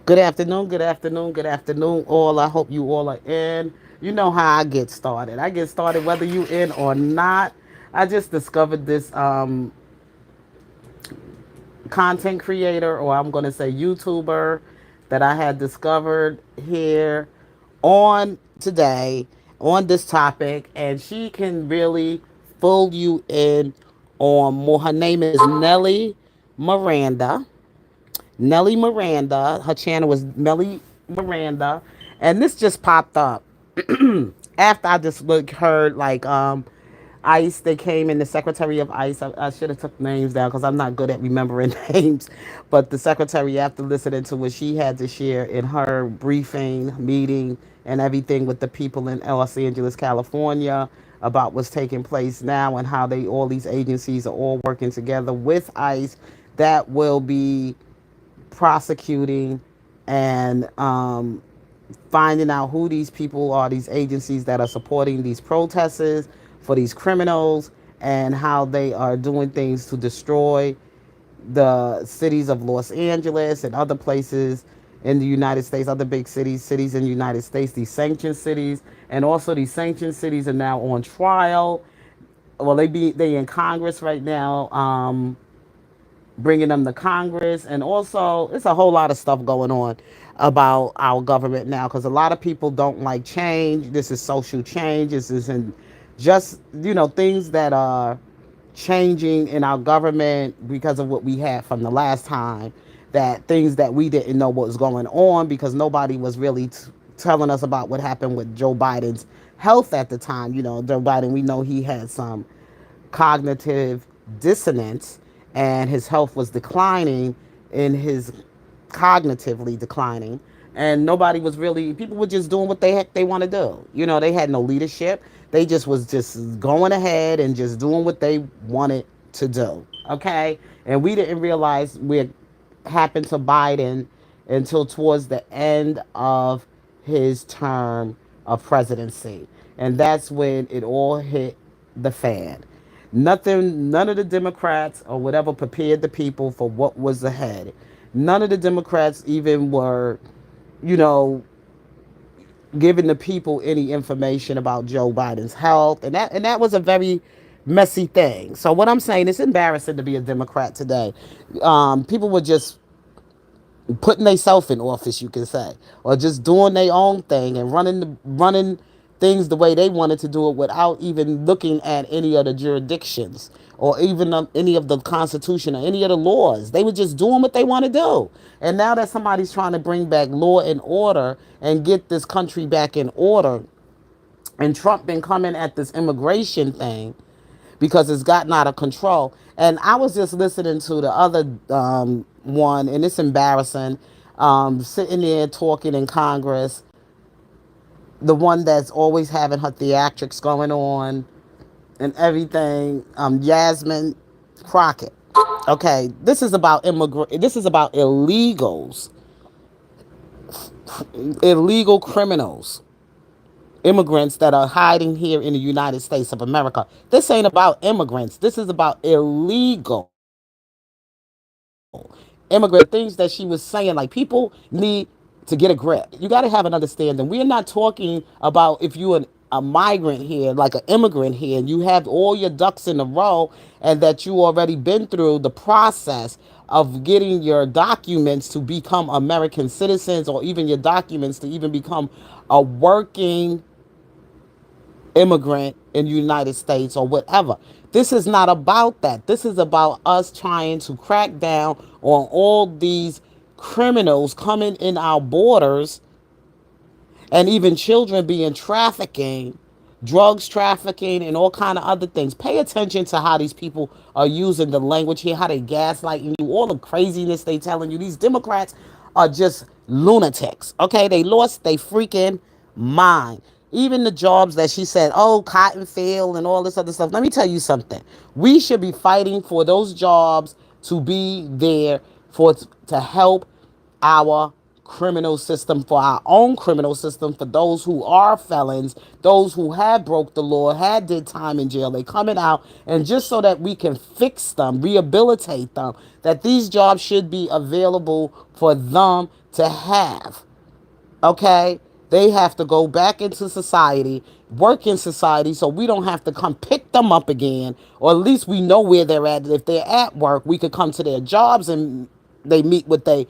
Good afternoon, good afternoon, good afternoon, all. I hope you all are in. You know how I get started. I get started whether you in or not. I just discovered this content creator, or I'm going to say YouTuber, that I had discovered here on today on this topic, and she can really fool you in on more. Her name is Nelly Miranda. Nelly Miranda. Her channel was Nelly Miranda, and this just popped up after I just heard ICE. They came in, the Secretary of ICE. I should have took names down because I'm not good at remembering names, but the secretary, after listening to what she had to share in her briefing meeting and everything with the people in Los Angeles, California, about what's taking place now and how they all these agencies are all working together with ICE that will be prosecuting and finding out who these people are, these agencies that are supporting these protesters for these criminals, and how they are doing things to destroy the cities of Los Angeles and other places in the United States, other big cities in the United States, these sanctioned cities, and also these sanctioned cities are now on trial. Well, they in Congress right now, bringing them to Congress, and also it's a whole lot of stuff going on about our government now because a lot of people don't like change. This is social change. This isn't just things that are changing in our government because of what we had from the last time. That things that we didn't know what was going on because nobody was really telling us about what happened with Joe Biden's health at the time. Joe Biden, we know he had some cognitive dissonance and his health was declining in his cognitively declining, and nobody was really, people were just doing what they want to do. They had no leadership. They just going ahead and just doing what they wanted to do. Okay. And we didn't realize what happened to Biden until towards the end of his term of presidency, and that's when it all hit the fan. None of the Democrats or whatever prepared the people for what was ahead. None of the Democrats even were, you know, giving the people any information about Joe Biden's health, and that was a very messy thing. So what I'm saying, it's embarrassing to be a Democrat today. People were just putting themselves in office, you can say, or just doing their own thing and running things the way they wanted to do it without even looking at any of the jurisdictions or even any of the Constitution or any of the laws. They were just doing what they want to do. And now that somebody's trying to bring back law and order and get this country back in order, and Trump been coming at this immigration thing because it's gotten out of control. And I was just listening to the other one, and it's embarrassing. Sitting there talking in Congress, the one that's always having her theatrics going on and everything, Yasmin Crockett. Okay, this is about This is about illegal criminals, immigrants that are hiding here in the United States of America. This ain't about immigrants. This is about illegal immigrants. The things that she was saying, like, people need to get a grip. You got to have an understanding. We're not talking about if you're a migrant here, like an immigrant here, and you have all your ducks in a row, and that you already been through the process of getting your documents to become American citizens, or even your documents to even become a working immigrant in the United States or whatever. This is not about that. This is about us trying to crack down on all these criminals coming in our borders, and even children being trafficking, drugs trafficking, and all kind of other things. Pay attention to how these people are using the language here, how they gaslighting you, all the craziness they telling you. These Democrats are just lunatics. Okay, they lost their freaking mind. Even the jobs that she said, oh, cotton field and all this other stuff. Let me tell you something. We should be fighting for those jobs to be there for to help our criminal system, for our own criminal system, for those who are felons, those who have broke the law, had did time in jail, they coming out, and just so that we can fix them, rehabilitate them, that these jobs should be available for them to have. Okay? They have to go back into society, work in society, so we don't have to come pick them up again, or at least we know where they're at. If they're at work, we could come to their jobs and they meet with their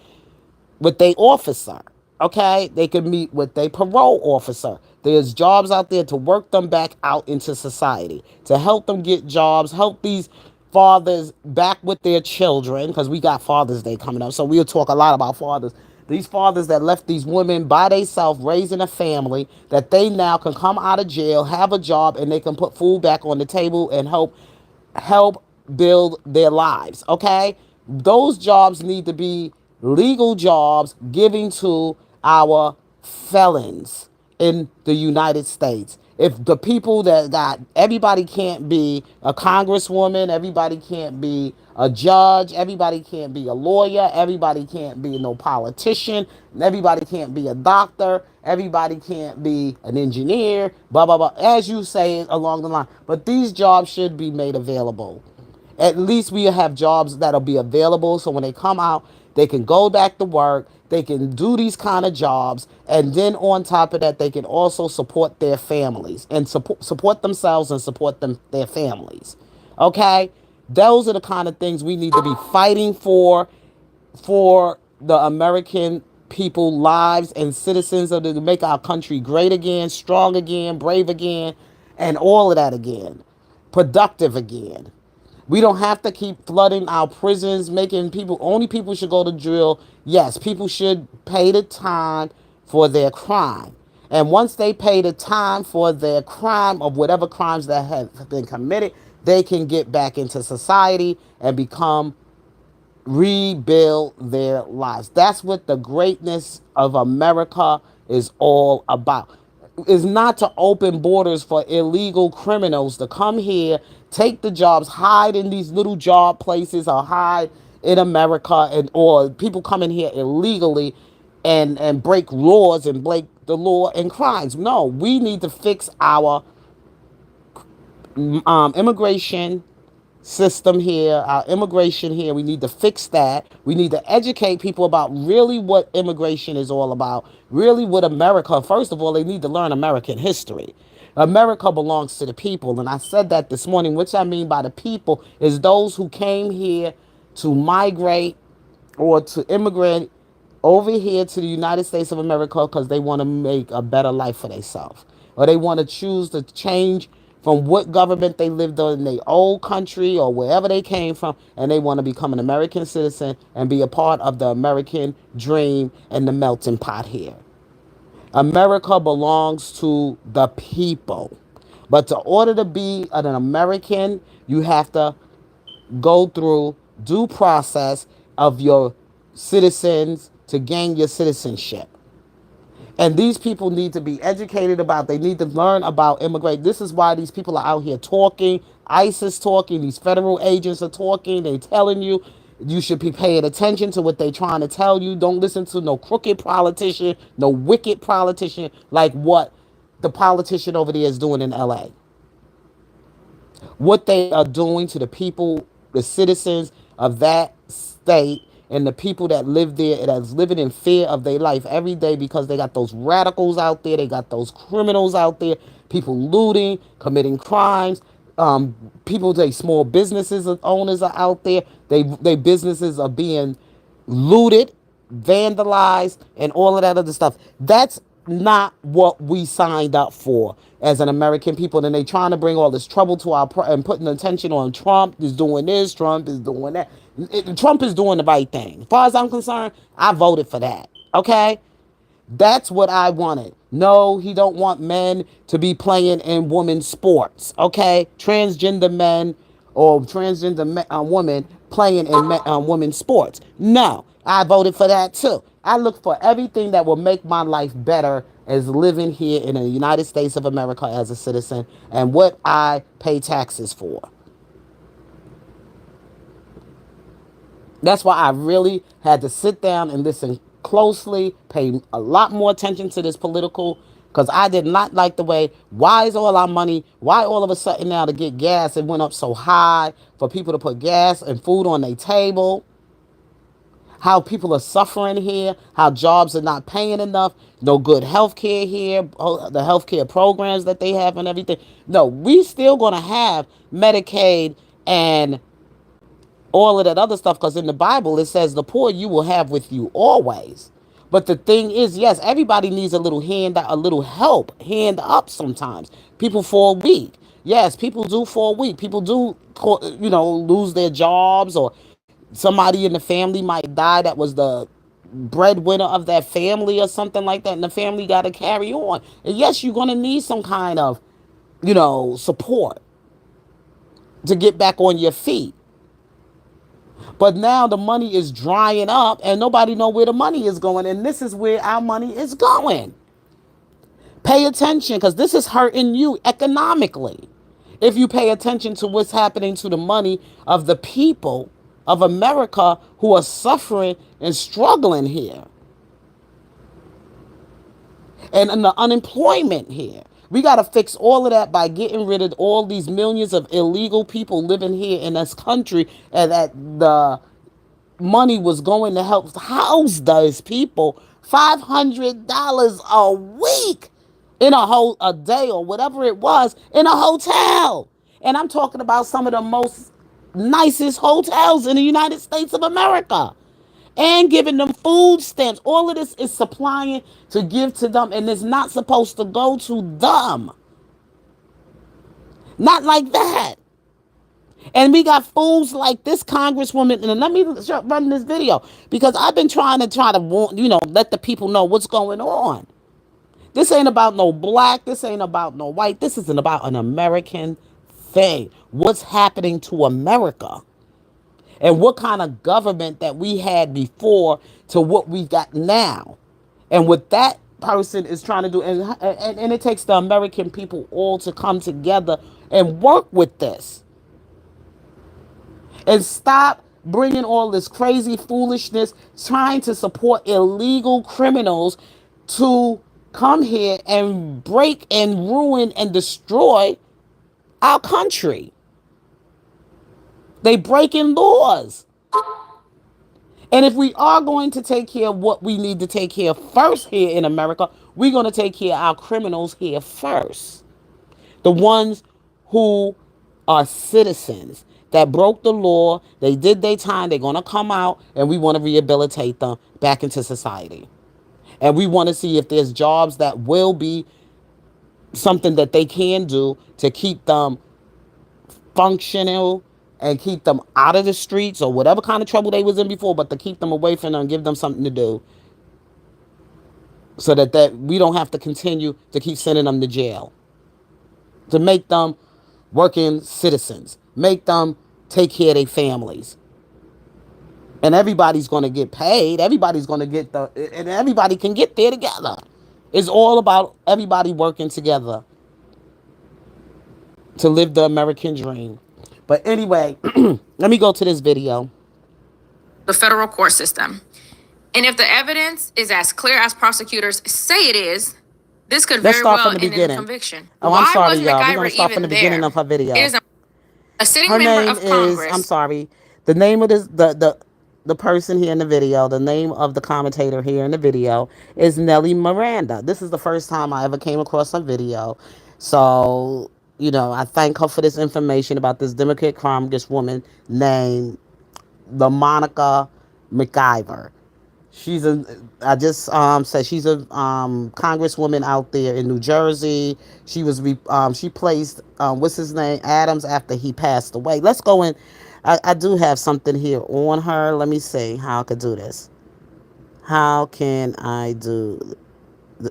officer. Okay, they can meet with their parole officer. There's jobs out there to work them back out into society, to help them get jobs, help these fathers back with their children, because we got Father's Day coming up, so we'll talk a lot about fathers. These fathers that left these women by themselves raising a family, that they now can come out of jail, have a job, and they can put food back on the table and help build their lives. Okay, those jobs need to be legal jobs giving to our felons in the United States. If the people that got, everybody can't be a congresswoman, everybody can't be a judge, everybody can't be a lawyer, everybody can't be no politician, everybody can't be a doctor, everybody can't be an engineer, blah, blah, blah, as you say along the line. But these jobs should be made available. At least we have jobs that'll be available, so when they come out, they can go back to work, they can do these kind of jobs, and then on top of that, they can also support their families and support themselves and support their families. Okay, those are the kind of things we need to be fighting for the American people, lives and citizens, of to make our country great again, strong again, brave again, and all of that again, productive again. We don't have to keep flooding our prisons, making people, only people should go to jail. Yes, people should pay the time for their crime. And once they pay the time for their crime, of whatever crimes that have been committed, they can get back into society and rebuild their lives. That's what the greatness of America is all about. Is not to open borders for illegal criminals to come here, take the jobs, hide in these little job places, or hide in America, and or people come in here illegally and break laws and break the law and crimes. No, we need to fix our immigration system here, our immigration here. We need to fix that. We need to educate people about really what immigration is all about, really what America, first of all, they need to learn American history. America belongs to the people. And I said that this morning. Which I mean by the people is those who came here to migrate or to immigrate over here to the United States of America because they want to make a better life for themselves. Or they want to choose to change from what government they lived in their old country or wherever they came from, and they want to become an American citizen and be a part of the American dream and the melting pot here. America belongs to the people. But to order to be an American, you have to go through due process of your citizens to gain your citizenship. And these people need to be educated about, they need to learn about immigrate. This is why these people are out here talking. ICE is talking, these federal agents are talking, they telling you you should be paying attention to what they trying to tell you. Don't listen to no crooked politician, no wicked politician like what the politician over there is doing in LA. What they are doing to the people, the citizens of that state, and the people that live there, that's living in fear of their life every day, because they got those radicals out there, they got those criminals out there, people looting, committing crimes, people, they small businesses owners are out there, they businesses are being looted, vandalized, and all of that other stuff. That's not what we signed up for as an American people. And they trying to bring all this trouble to our and putting attention on Trump is doing this, Trump is doing that. Trump is doing the right thing. As far as I'm concerned, I voted for that. Okay? That's what I wanted. No, he don't want men to be playing in women's sports. Okay, transgender men or transgender women playing in women's sports. No, I voted for that too. I look for everything that will make my life better as living here in the United States of America as a citizen, and what I pay taxes for. That's why I really had to sit down and listen closely, pay a lot more attention to this political, because I did not like the way, why is all our money, why all of a sudden now to get gas, it went up so high for people to put gas and food on their table, how people are suffering here, how jobs are not paying enough, no good health care here, the health care programs that they have and everything. No, we still going to have Medicaid and all of that other stuff, because in the Bible it says the poor you will have with you always. But the thing is, yes, everybody needs a little hand, a little help, hand up sometimes. People fall weak. Yes, people do fall weak. People do, lose their jobs, or somebody in the family might die that was the breadwinner of that family or something like that, and the family got to carry on. And yes, you're going to need some kind of, support to get back on your feet. But now the money is drying up and nobody know where the money is going. And this is where our money is going. Pay attention, because this is hurting you economically. If you pay attention to what's happening to the money of the people of America who are suffering and struggling here. And the unemployment here. We got to fix all of that by getting rid of all these millions of illegal people living here in this country, and that the money was going to help house those people. $500 a week in a day or whatever it was in a hotel. And I'm talking about some of the most nicest hotels in the United States of America. And giving them food stamps. All of this is supplying to give to them, and it's not supposed to go to them. Not like that. And we got fools like this Congresswoman. And let me run this video, because I've been trying to warn, let the people know what's going on. This ain't about no black. This ain't about no white. This isn't about an American thing. What's happening to America? And what kind of government that we had before to what we got now. And what that person is trying to do. And it takes the American people all to come together and work with this. And stop bringing all this crazy foolishness, trying to support illegal criminals to come here and break and ruin and destroy our country. They breaking laws. And if we are going to take care of what we need to take care of first here in America, we're going to take care of our criminals here first. The ones who are citizens that broke the law, they did their time, they're going to come out, and we want to rehabilitate them back into society. And we want to see if there's jobs that will be something that they can do to keep them functional and keep them out of the streets or whatever kind of trouble they was in before, but to keep them away from them and give them something to do, so that we don't have to continue to keep sending them to jail. To make them working citizens, make them take care of their families. And everybody's going to get paid. Everybody's going to and everybody can get there together. It's all about everybody working together to live the American dream. But anyway, let me go to this video. The federal court system. And if the evidence is as clear as prosecutors say it is, this could Let's very start well from the end in a beginning. conviction. Oh, I'm Why sorry, wasn't y'all. We're going MacGyver to start from even the beginning there? of her video. It is a sitting Her member name of is, Congress. I'm sorry, the name of this, the person here in the video, the name of the commentator here in the video is Nellie Miranda. This is the first time I ever came across her video. So, I thank her for this information about this Democrat Congresswoman named LaMonica McIver. I just said she's a congresswoman out there in New Jersey. She placed, what's his name, Adams, after he passed away. Let's go in. I do have something here on her. Let me see how I could do this. How can I do?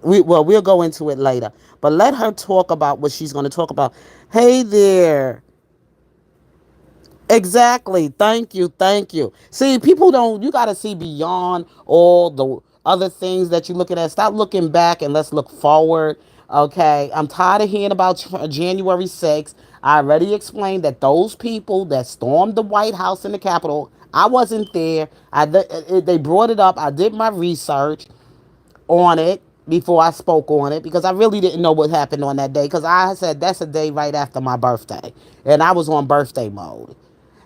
We'll go into it later. But let her talk about what she's going to talk about. Hey there. Exactly. Thank you. Thank you. See, you got to see beyond all the other things that you're looking at. Stop looking back and let's look forward. Okay. I'm tired of hearing about January 6th. I already explained that those people that stormed the White House and the Capitol, I wasn't there. They brought it up. I did my research on it before I spoke on it because I really didn't know what happened on that day because I said that's a day right after my birthday. And I was on birthday mode.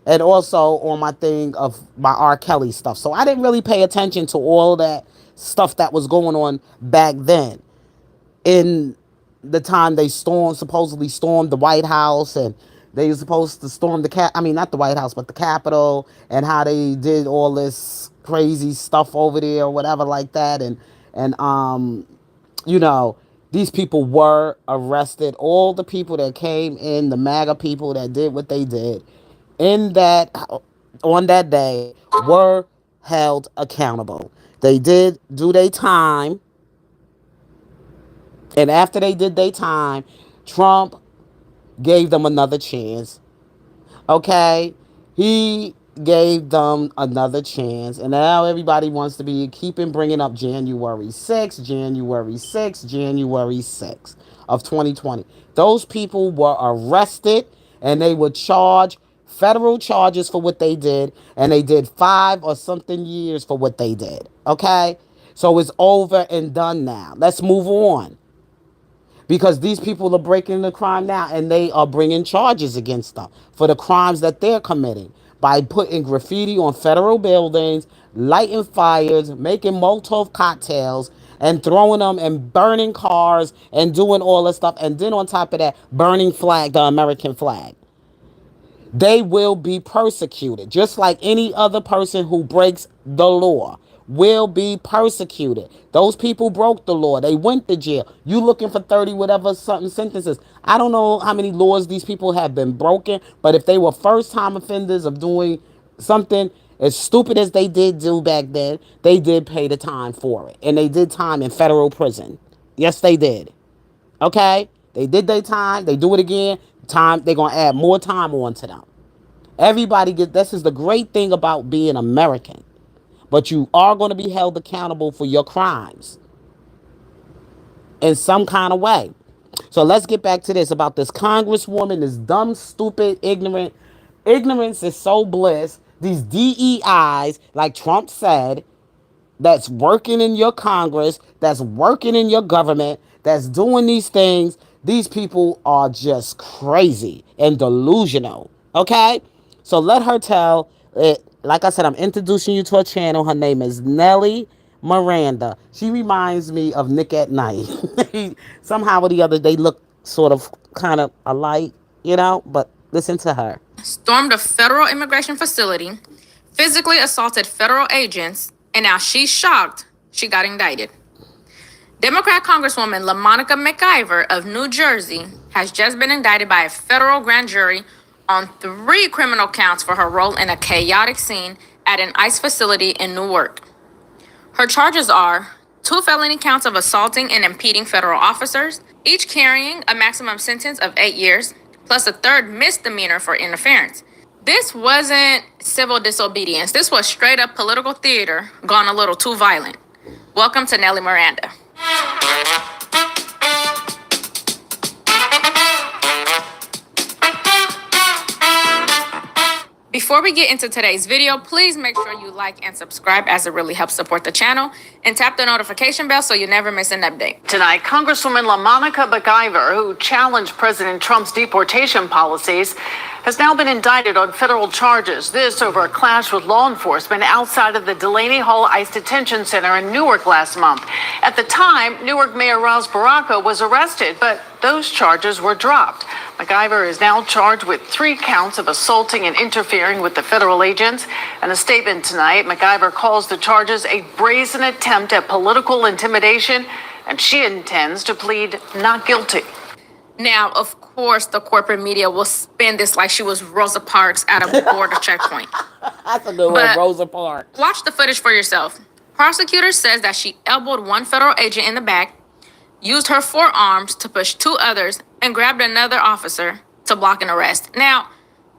And also on my thing of my R. Kelly stuff. So I didn't really pay attention to all that stuff that was going on back then in the time they supposedly stormed the White House, and they were supposed to storm I mean, not the White House, but the Capitol, and how they did all this crazy stuff over there or whatever like that. And you know, these people were arrested. All the people that came in, the MAGA people that did what they did in that on that day were held accountable. They did do their time, and after they did their time, Trump gave them another chance. Okay? He gave them another chance. And now everybody wants to be keeping bringing up January 6th, January 6th, January 6th of 2020. Those people were arrested and they were charged federal charges for what they did. And they did 5 or something years for what they did. Okay? So it's over and done now. Let's move on because these people are breaking the crime now and they are bringing charges against them for the crimes that they're committing by putting graffiti on federal buildings, lighting fires, making Molotov cocktails, and throwing them and burning cars and doing all this stuff. And then on top of that, burning the American flag. They will be persecuted, just like any other person who breaks the law will be persecuted. Those people broke the law. They went to jail. You looking for 30 whatever something sentences. I don't know how many laws these people have been broken, but if they were first time offenders of doing something as stupid as they did do back then, they did pay the time for it. And they did time in federal prison. Yes, they did. Okay? They did their time. They do it again. Time, they're going to add more time on to them. Everybody get this is the great thing about being American. But you are going to be held accountable for your crimes in some kind of way. So let's get back to this about this Congresswoman, this dumb, stupid, ignorant. Ignorance is so bliss. These DEIs, like Trump said, that's working in your Congress, that's working in your government, that's doing these things, these people are just crazy and delusional. Okay? So let her tell it. Like I said, I'm introducing you to her channel. Her name is Nelly Miranda. She reminds me of Nick at Night. Somehow or the other, they look sort of kind of alike, but listen to her. Stormed a federal immigration facility, physically assaulted federal agents, and now she's shocked she got indicted. Democrat Congresswoman LaMonica McIver of New Jersey has just been indicted by a federal grand jury on 3 criminal counts for her role in a chaotic scene at an ICE facility in Newark. Her charges are 2 felony counts of assaulting and impeding federal officers, each carrying a maximum sentence of 8 years, plus a 3rd misdemeanor for interference. This wasn't civil disobedience. This was straight up political theater gone a little too violent. Welcome to Nelly Miranda. Before we get into today's video, please make sure you like and subscribe as it really helps support the channel, and tap the notification bell so you never miss an update. Tonight, Congresswoman LaMonica McIver, who challenged President Trump's deportation policies, has now been indicted on federal charges. This over a clash with law enforcement outside of the Delaney Hall ICE Detention Center in Newark last month. At the time, Newark Mayor Ras Baraka was arrested, but those charges were dropped. McIver is now charged with 3 counts of assaulting and interfering with the federal agents. In a statement tonight, McIver calls the charges a brazen attempt at political intimidation, and she intends to plead not guilty. Now, of course, the corporate media will spin this like she was Rosa Parks at a border checkpoint. That's a good one, Rosa Parks. Watch the footage for yourself. Prosecutor says that she elbowed 1 federal agent in the back, used her forearms to push 2 others, and grabbed another officer to block an arrest. Now,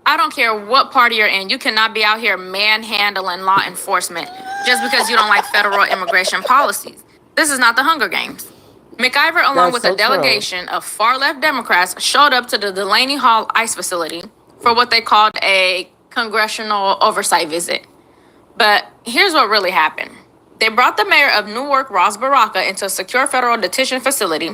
I don't care what party you're in, you cannot be out here manhandling law enforcement just because you don't like federal immigration policies. This is not the Hunger Games. McIver, along with a delegation of far-left Democrats, showed up to the Delaney Hall ICE facility for what they called a congressional oversight visit. But here's what really happened. They brought the mayor of Newark, Ross Baraka, into a secure federal detention facility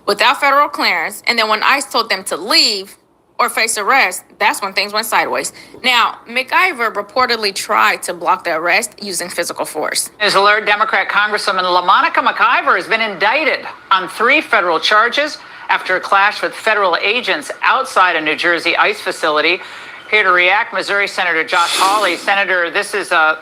without federal clearance, and then when ICE told them to leave or face arrest, that's when things went sideways. Now, McIver reportedly tried to block the arrest using physical force. News alert, Democrat Congresswoman LaMonica McIver has been indicted on 3 federal charges after a clash with federal agents outside a New Jersey ICE facility. Here to react, Missouri Senator Josh Hawley. Senator, this is the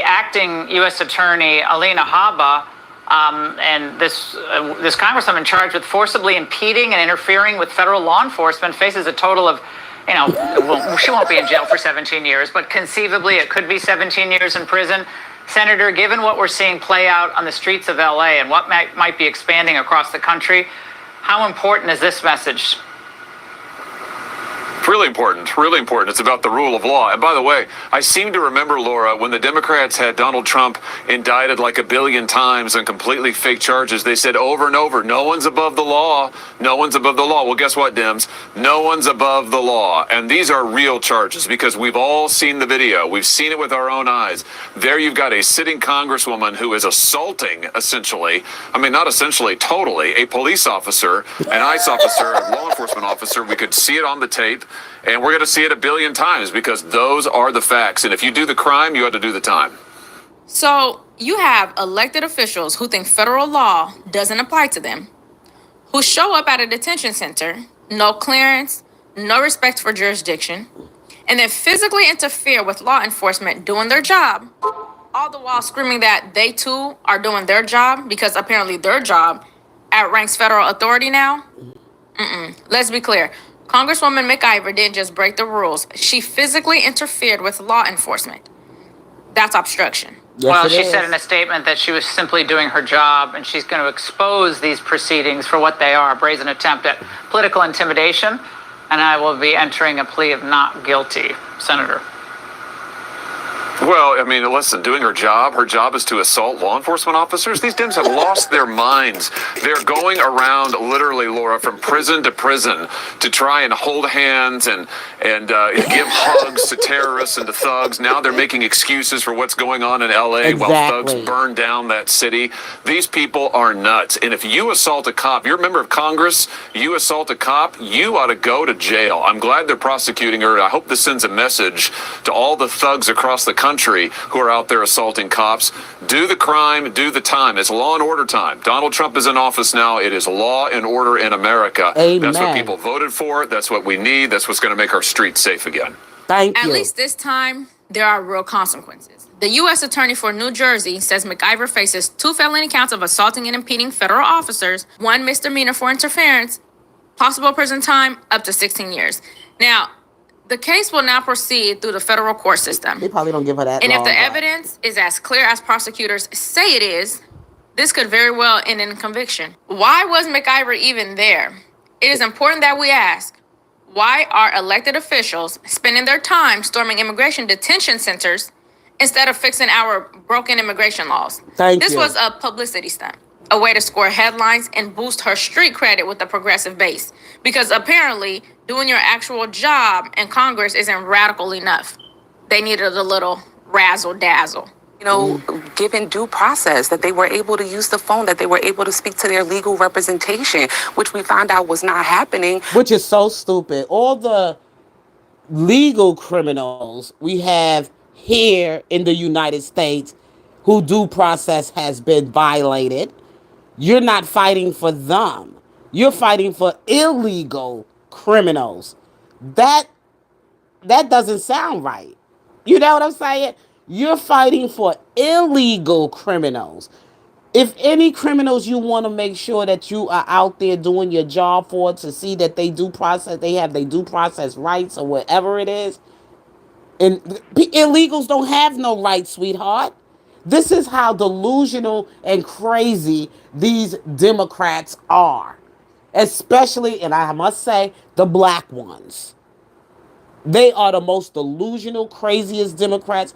acting U.S. Attorney, Alina Habba, and this congresswoman charged with forcibly impeding and interfering with federal law enforcement faces a total of, well, she won't be in jail for 17 years, but conceivably it could be 17 years in prison. Senator, given what we're seeing play out on the streets of L.A. and what might be expanding across the country, how important is this message? Really important, really important. It's about the rule of law. And by the way, I seem to remember, Laura, when the Democrats had Donald Trump indicted like a billion times on completely fake charges, they said over and over, no one's above the law. No one's above the law. Well, guess what, Dems? No one's above the law. And these are real charges because we've all seen the video. We've seen it with our own eyes. There you've got a sitting congresswoman who is assaulting, essentially, I mean, not essentially, totally, a police officer, an ICE officer, a law enforcement officer. We could see it on the tape. And we're going to see it a billion times because those are the facts. And if you do the crime, you have to do the time. So you have elected officials who think federal law doesn't apply to them, who show up at a detention center, no clearance, no respect for jurisdiction, and then physically interfere with law enforcement doing their job, all the while screaming that they too are doing their job because apparently their job outranks federal authority now. Let's be clear. Congresswoman McIver didn't just break the rules. She physically interfered with law enforcement. That's obstruction. Yes, well, she is. said in a statement that she was simply doing her job and she's going to expose these proceedings for what they are, a brazen attempt at political intimidation, and I will be entering a plea of not guilty, Senator. Well, I mean, listen, doing her job is to assault law enforcement officers. These Dems have lost their minds. They're going around literally, Laura, from prison to prison to try and hold hands and give hugs to terrorists and to thugs. Now they're making excuses for what's going on in L.A. while thugs burn down that city. These people are nuts. And if you assault a cop, you're a member of Congress, you assault a cop, you ought to go to jail. I'm glad they're prosecuting her. I hope this sends a message to all the thugs across the country who are out there assaulting cops. Do the crime, do the time. It's law and order time. Donald Trump is in office now. It is law and order in America. Amen. That's what people voted for. That's what we need. That's what's going to make our streets safe again. Thank you. At least this time, there are real consequences. The U.S. Attorney for New Jersey says McIver faces 2 felony counts of assaulting and impeding federal officers, 1 misdemeanor for interference, possible prison time up to 16 years. Now, the case will now proceed through the federal court system. They probably don't give her that And if long the back. evidence is as clear as prosecutors say it is, this could very well end in conviction. Why was McIver even there? It is important that we ask, why are elected officials spending their time storming immigration detention centers instead of fixing our broken immigration laws? Thank This you. was a publicity stunt, a way to score headlines and boost her street credit with the progressive base. Because apparently, doing your actual job in Congress isn't radical enough. They needed a little razzle dazzle. Given due process, that they were able to use the phone, that they were able to speak to their legal representation, which we found out was not happening. Which is so stupid. All the legal criminals we have here in the United States who due process has been violated, you're not fighting for them. You're fighting for illegal criminals. That doesn't sound right. You know what I'm saying? You're fighting for illegal criminals. If any criminals you want to make sure that you are out there doing your job for, to see that they have their due process rights or whatever it is. And illegals don't have no rights, sweetheart. This is how delusional and crazy these Democrats are. Especially, and I must say, the black ones. They are the most delusional, craziest Democrats.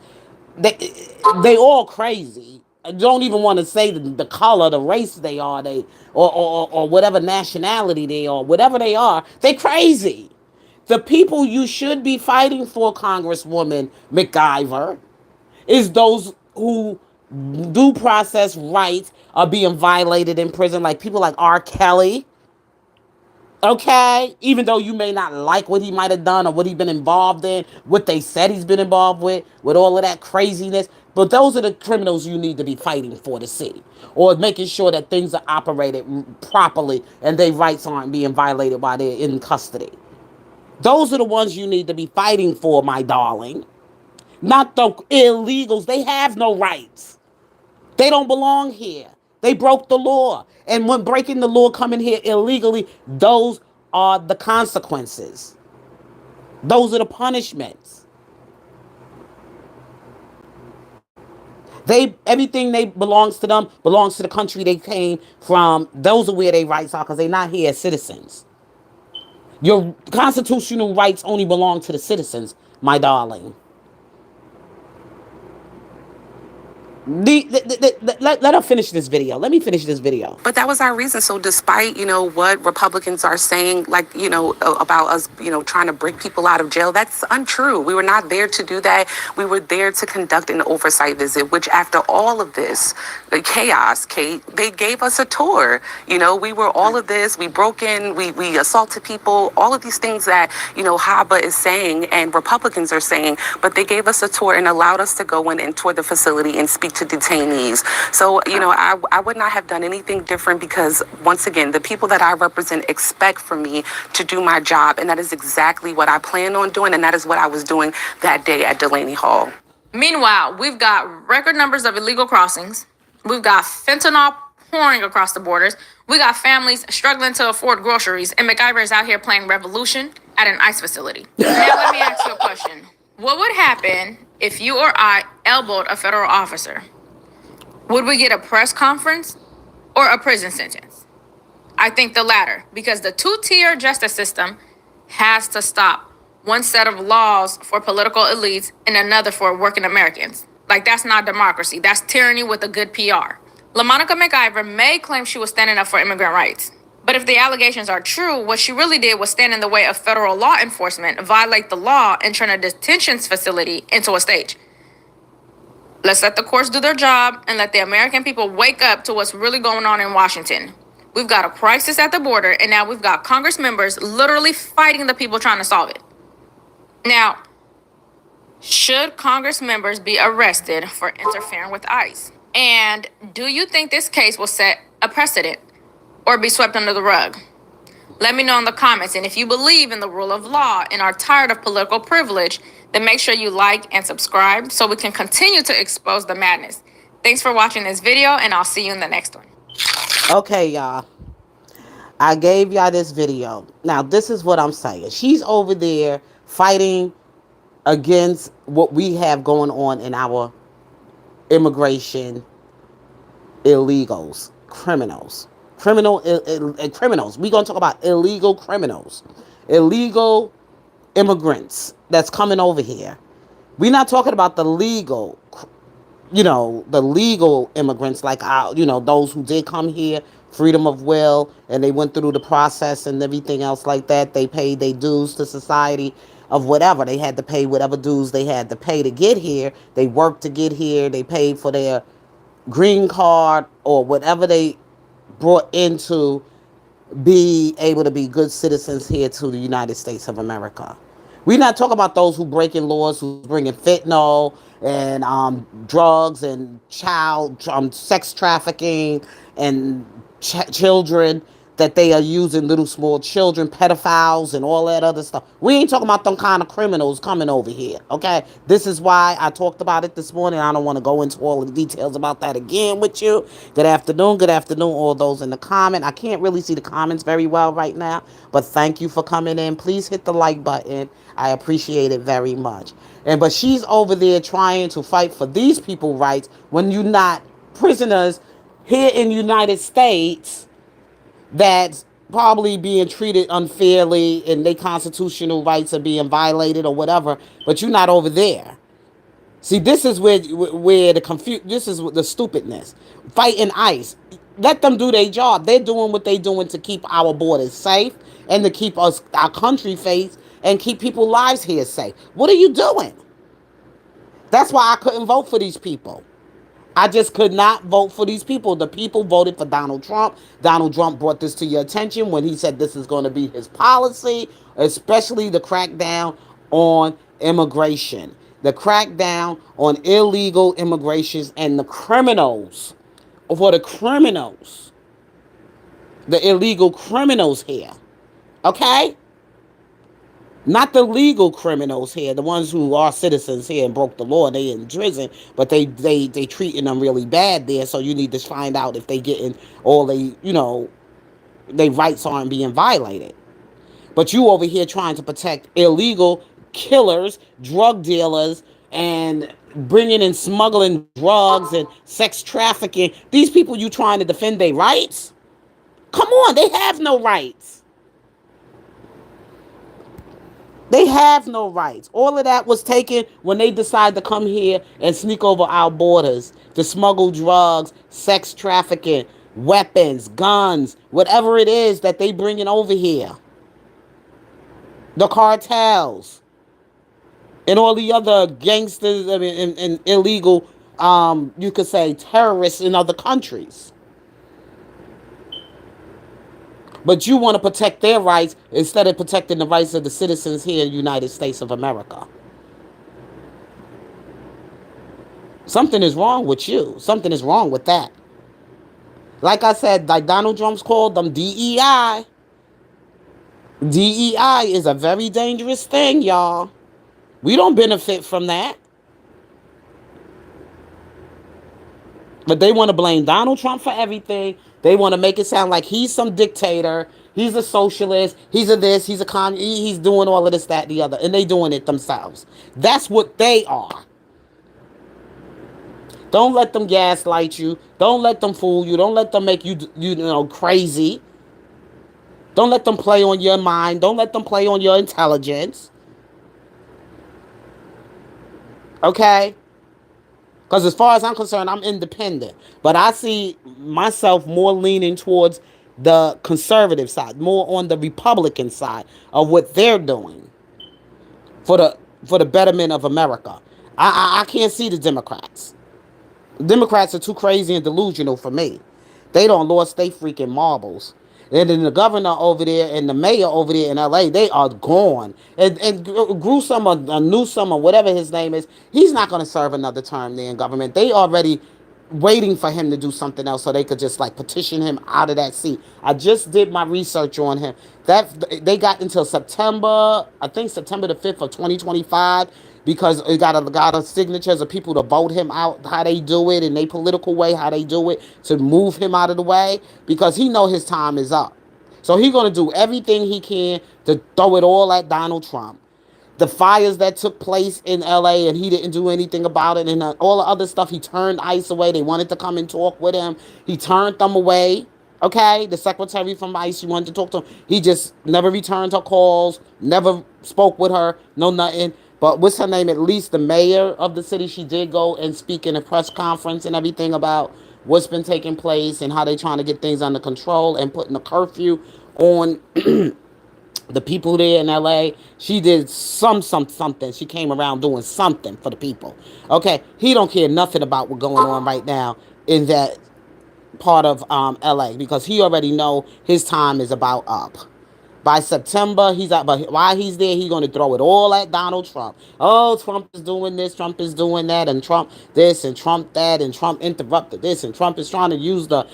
They all crazy. I don't even want to say the color, the race they are, or whatever nationality they are, whatever they are, they crazy. The people you should be fighting for, Congresswoman McIver, is those who due process rights are being violated in prison, like people like R. Kelly. Okay, even though you may not like what he might have done or what he's been involved in, what they said he's been involved with all of that craziness, but those are the criminals you need to be fighting for to see, or making sure that things are operated properly and their rights aren't being violated while they're in custody. Those are the ones you need to be fighting for, my darling. Not the illegals. They have no rights. They don't belong here. They broke the law. And when breaking the law, coming here illegally, those are the consequences. Those are the punishments. They everything they belongs to them belongs to the country they came from. Those are where their rights are because they're not here as citizens. Your constitutional rights only belong to the citizens, my darling. Let her finish this video. Let me finish this video. But that was our reason. So despite, what Republicans are saying, like, about us, trying to break people out of jail, that's untrue. We were not there to do that. We were there to conduct an oversight visit, which after all of this, the chaos, Kate, they gave us a tour. We were all of this. We broke in, we assaulted people, all of these things that, Haba is saying and Republicans are saying, but they gave us a tour and allowed us to go in and tour the facility and speak to detainees. So, I would not have done anything different because, once again, the people that I represent expect from me to do my job. And that is exactly what I plan on doing. And that is what I was doing that day at Delaney Hall. Meanwhile, we've got record numbers of illegal crossings. We've got fentanyl pouring across the borders. We got families struggling to afford groceries. And MacGyver is out here playing Revolution at an ICE facility. Now, let me ask you a question. What would happen if you or I elbowed a federal officer? Would we get a press conference or a prison sentence? I think the latter, because the two-tier justice system has to stop. One set of laws for political elites and another for working Americans. Like, that's not democracy. That's tyranny with a good PR. LaMonica MacIver may claim she was standing up for immigrant rights. But if the allegations are true, what she really did was stand in the way of federal law enforcement, violate the law, and turn a detention facility into a stage. Let's let the courts do their job and let the American people wake up to what's really going on in Washington. We've got a crisis at the border, and now we've got Congress members literally fighting the people trying to solve it. Now, should Congress members be arrested for interfering with ICE? And do you think this case will set a precedent or be swept under the rug? Let me know in the comments. And if you believe in the rule of law and are tired of political privilege, then make sure you like and subscribe so we can continue to expose the madness. Thanks for watching this video, and I'll see you in the next one. Okay, y'all. I gave y'all this video. Now, this is what I'm saying. She's over there fighting against what we have going on in our immigration illegals, criminals. Criminals. We're going to talk about illegal criminals. Illegal immigrants that's coming over here. We're not talking about the legal, the legal immigrants like those who did come here, freedom of will, and they went through the process and everything else like that. They paid their dues to society of whatever. They had to pay whatever dues they had to pay to get here. They worked to get here. They paid for their green card or whatever they brought into be able to be good citizens here to the United States of America. We're not talking about those who breaking laws, who's bringing fentanyl and drugs and child sex trafficking and children that they are using, little small children, pedophiles and all that other stuff. We ain't talking about them kind of criminals coming over here, okay? This is why I talked about it this morning. I don't want to go into all of the details about that again with you. Good afternoon, all those in the comment. I can't really see the comments very well right now, but thank you for coming in. Please hit the like button. I appreciate it very much. But she's over there trying to fight for these people's rights when you're not prisoners here in the United States that's probably being treated unfairly and their constitutional rights are being violated or whatever, but you're not over there. See, this is where this is the stupidness. Fighting ICE. Let them do their job. They're doing what they're doing to keep our borders safe and to keep our country safe and keep people's lives here safe. What are you doing? That's why I couldn't vote for these people. I just could not vote for these people. The people voted for Donald Trump. Donald Trump brought this to your attention when he said this is going to be his policy, especially the crackdown on immigration, the crackdown on illegal immigrations and the criminals, for the criminals, the illegal criminals here. Okay? Not the legal criminals here, the ones who are citizens here and broke the law. They in prison, but they treating them really bad there. So you need to find out if they getting all they their rights aren't being violated. But you over here trying to protect illegal killers, drug dealers, and bringing and smuggling drugs and sex trafficking. These people you trying to defend their rights? Come on, they have no rights. They have no rights. All of that was taken when they decided to come here and sneak over our borders to smuggle drugs, sex trafficking, weapons, guns, whatever it is that they bringing over here. The cartels and all the other gangsters, I mean, and illegal, you could say, terrorists in other countries. But you want to protect their rights instead of protecting the rights of the citizens here in the United States of America. Something is wrong with you. Something is wrong with that. Like I said, like Donald Trump's called them DEI. DEI is a very dangerous thing, y'all. We don't benefit from that. But they want to blame Donald Trump for everything. They want to make it sound like he's some dictator. He's a socialist. He's a this. He's a he's doing all of this, that, the other. And they doing it themselves. That's what they are. Don't let them gaslight you. Don't let them fool you. Don't let them make you crazy. Don't let them play on your mind. Don't let them play on your intelligence. Okay? Because as far as I'm concerned, I'm independent. But I see myself more leaning towards the conservative side, more on the Republican side of what they're doing for the betterment of America. I can't see the Democrats. Democrats are too crazy and delusional for me. They don't lost they freaking marbles. And then the governor over there and the mayor over there in LA, they are gone. And Gruesome or Newsom or whatever his name is, he's not going to serve another term there in government. They already waiting for him to do something else so they could just like petition him out of that seat. I just did my research on him. That they got until September, I think September the 5th of 2025, because it got a lot of signatures of people to vote him out, how they do it in a political way, how they do it to move him out of the way, because he know his time is up. So he's going to do everything he can to throw it all at Donald Trump. The fires that took place in LA and he didn't do anything about it, and all the other stuff, he turned ICE away. They wanted to come and talk with him. He turned them away. Okay, the secretary from ICE, she wanted to talk to him. He just never returned her calls, never spoke with her, no nothing. But what's her name? At least the mayor of the city, she did go and speak in a press conference and everything about what's been taking place and how they're trying to get things under control and putting a curfew on the people there in LA. She did something. She came around doing something for the people. Okay, he don't care nothing about what's going on right now in that part of LA, because he already know his time is about up. By September, he's out. But while he's there, he's going to throw it all at Donald Trump. Oh, Trump is doing this, Trump is doing that, and Trump this, and Trump that, and Trump interrupted this, and Trump is trying to use the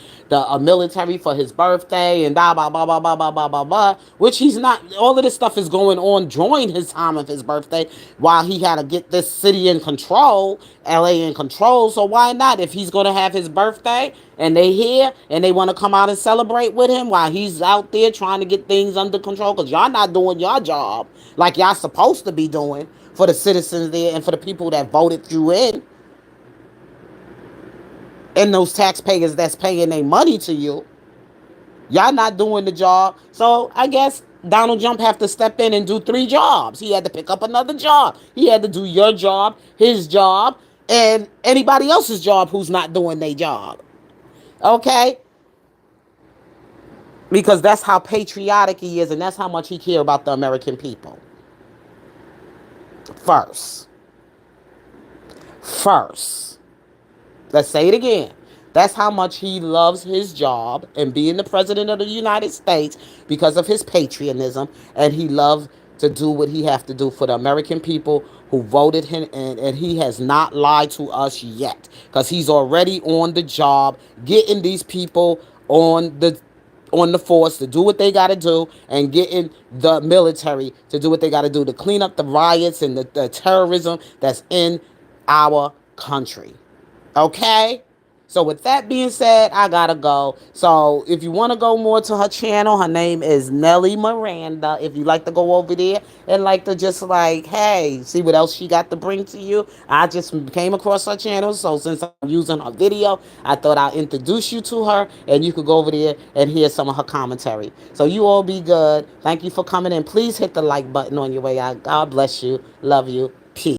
military for his birthday, and blah, blah, blah, blah, blah, blah, blah, blah, blah, which he's not. All of this stuff is going on during his time of his birthday while he had to get this city in control, LA in control. So why not? If he's going to have his birthday and they here and they want to come out and celebrate with him while he's out there trying to get things under control, because y'all not doing your job like y'all supposed to be doing for the citizens there and for the people that voted you in, and those taxpayers that's paying their money to you. Y'all not doing the job. So I guess Donald Trump have to step in and do 3 jobs. He had to pick up another job. He had to do your job, his job, and anybody else's job who's not doing their job. Okay? Because that's how patriotic he is, and that's how much he cares about the American people. First. first. Let's say it again. That's how much he loves his job and being the president of the United States because of his patriotism, and he loves to do what he has to do for the American people who voted him, and he has not lied to us yet because he's already on the job getting these people on the force to do what they got to do, and getting the military to do what they got to do to clean up the riots and the terrorism that's in our country. Okay? So with that being said, I gotta go. So if you want to go more to her channel, her name is Nelly Miranda. If you like to go over there and like to just like, hey, see what else she got to bring to you. I just came across her channel, so since I'm using her video, I thought I'd introduce you to her, and you could go over there and hear some of her commentary. So you all be good. Thank you for coming in. Please hit the like button on your way out. God bless you. Love you.